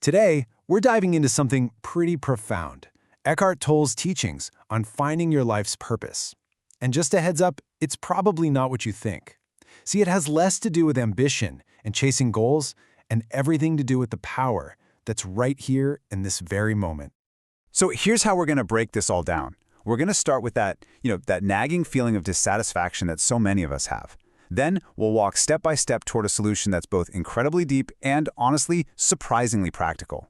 Today, we're diving into something pretty profound, Eckhart Tolle's teachings on finding your life's purpose. And just a heads up, it's probably not what you think. See, it has less to do with ambition and chasing goals and everything to do with the power that's right here in this very moment. So here's how we're going to break this all down. We're going to start with that nagging feeling of dissatisfaction that so many of us have. Then we'll walk step by step toward a solution that's both incredibly deep and, honestly, surprisingly practical.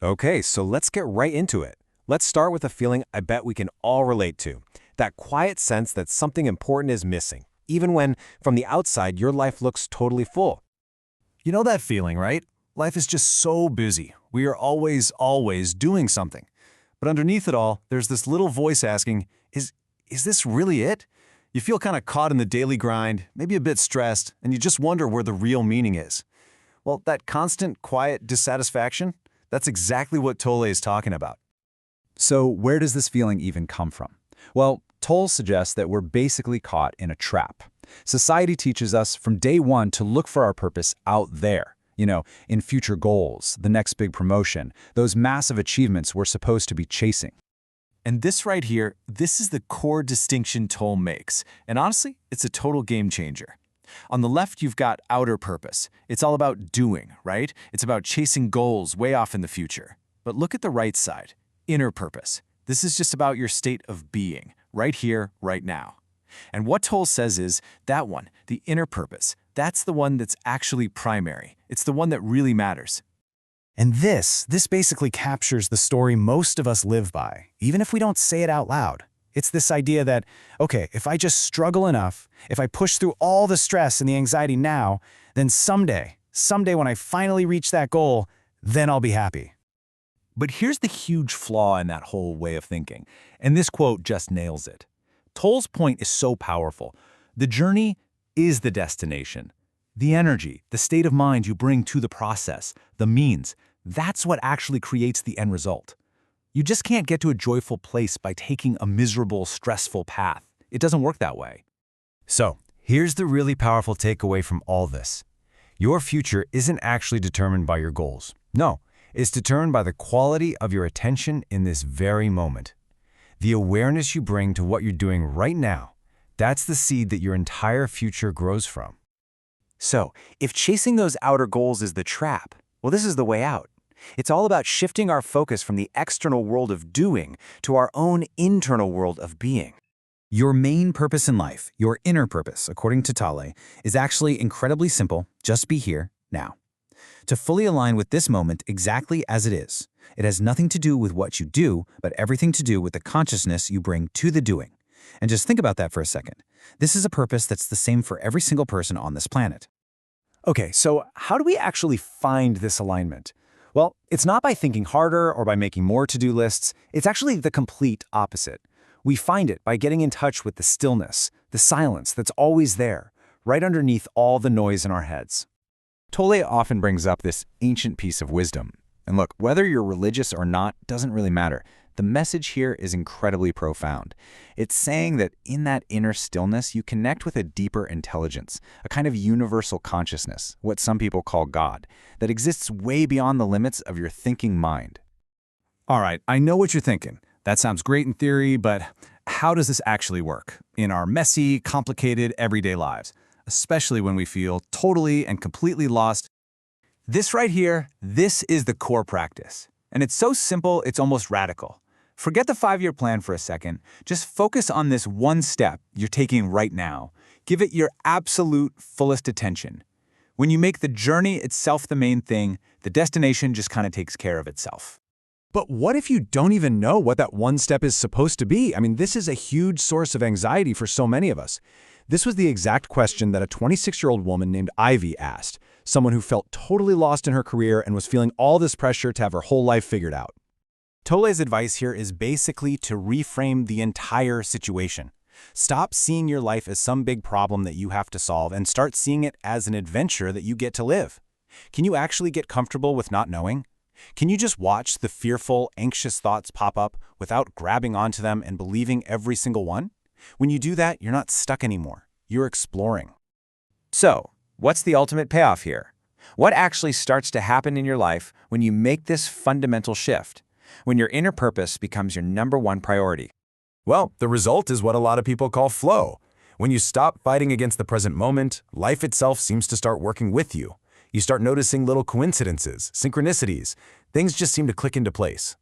Okay, so let's get right into it. Let's start with a feeling I bet we can all relate to. That quiet sense that something important is missing, even when, from the outside, your life looks totally full. You know that feeling, right? Life is just so busy. We are always doing something. But underneath it all, there's this little voice asking, is this really it? You feel kind of caught in the daily grind, maybe a bit stressed, and you just wonder where the real meaning is. Well, that constant, quiet dissatisfaction, that's exactly what Tolle is talking about. So where does this feeling even come from? Well, Tolle suggests that we're basically caught in a trap. Society teaches us from day one to look for our purpose out there, in future goals, the next big promotion, those massive achievements we're supposed to be chasing. And this right here, this is the core distinction Tolle makes. And honestly, it's a total game changer. On the left, you've got outer purpose. It's all about doing, right? It's about chasing goals way off in the future. But look at the right side, inner purpose. This is just about your state of being, right here, right now. And what Tolle says is that one, the inner purpose, that's the one that's actually primary. It's the one that really matters. And this basically captures the story most of us live by, even if we don't say it out loud. It's this idea that, okay, if I just struggle enough, if I push through all the stress and the anxiety now, then someday when I finally reach that goal, then I'll be happy. But here's the huge flaw in that whole way of thinking, and this quote just nails it. Tolle's point is so powerful. The journey is the destination. The energy, the state of mind you bring to the process, the means, that's what actually creates the end result. You just can't get to a joyful place by taking a miserable, stressful path. It doesn't work that way. So, here's the really powerful takeaway from all this. Your future isn't actually determined by your goals. No, it's determined by the quality of your attention in this very moment. The awareness you bring to what you're doing right now, that's the seed that your entire future grows from. So, if chasing those outer goals is the trap, well, this is the way out. It's all about shifting our focus from the external world of doing to our own internal world of being. Your main purpose in life, your inner purpose, according to Tolle, is actually incredibly simple. Just be here, now. To fully align with this moment exactly as it is. It has nothing to do with what you do, but everything to do with the consciousness you bring to the doing. And just think about that for a second. This is a purpose that's the same for every single person on this planet. Okay, so how do we actually find this alignment? Well, it's not by thinking harder or by making more to-do lists. It's actually the complete opposite. We find it by getting in touch with the stillness, the silence that's always there, right underneath all the noise in our heads. Tolle often brings up this ancient piece of wisdom. And look, whether you're religious or not doesn't really matter. The message here is incredibly profound. It's saying that in that inner stillness, you connect with a deeper intelligence, a kind of universal consciousness, what some people call God, that exists way beyond the limits of your thinking mind. All right, I know what you're thinking. That sounds great in theory, but how does this actually work in our messy, complicated, everyday lives, especially when we feel totally and completely lost? This right here, this is the core practice. And it's so simple, it's almost radical. Forget the 5-year plan for a second. Just focus on this one step you're taking right now. Give it your absolute fullest attention. When you make the journey itself the main thing, the destination just kind of takes care of itself. But what if you don't even know what that one step is supposed to be? I mean, this is a huge source of anxiety for so many of us. This was the exact question that a 26-year-old woman named Ivy asked, someone who felt totally lost in her career and was feeling all this pressure to have her whole life figured out. Tolle's advice here is basically to reframe the entire situation. Stop seeing your life as some big problem that you have to solve and start seeing it as an adventure that you get to live. Can you actually get comfortable with not knowing? Can you just watch the fearful, anxious thoughts pop up without grabbing onto them and believing every single one? When you do that, you're not stuck anymore. You're exploring. So, what's the ultimate payoff here? What actually starts to happen in your life when you make this fundamental shift? When your inner purpose becomes your #1 priority? Well, the result is what a lot of people call flow. When you stop fighting against the present moment, life itself seems to start working with you. You start noticing little coincidences, synchronicities. Things just seem to click into place.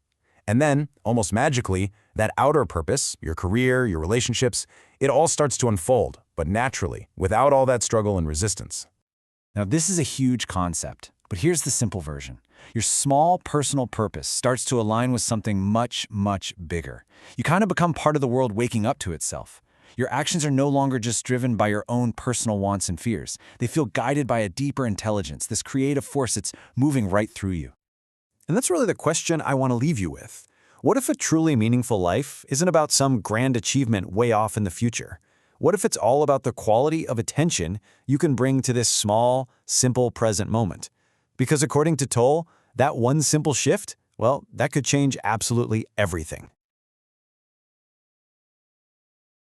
And then, almost magically, that outer purpose, your career, your relationships, it all starts to unfold, but naturally, without all that struggle and resistance. Now, this is a huge concept, but here's the simple version. Your small personal purpose starts to align with something much, much bigger. You kind of become part of the world waking up to itself. Your actions are no longer just driven by your own personal wants and fears. They feel guided by a deeper intelligence, this creative force that's moving right through you. And that's really the question I want to leave you with. What if a truly meaningful life isn't about some grand achievement way off in the future? What if it's all about the quality of attention you can bring to this small, simple present moment? Because according to Tolle, that one simple shift, well, that could change absolutely everything.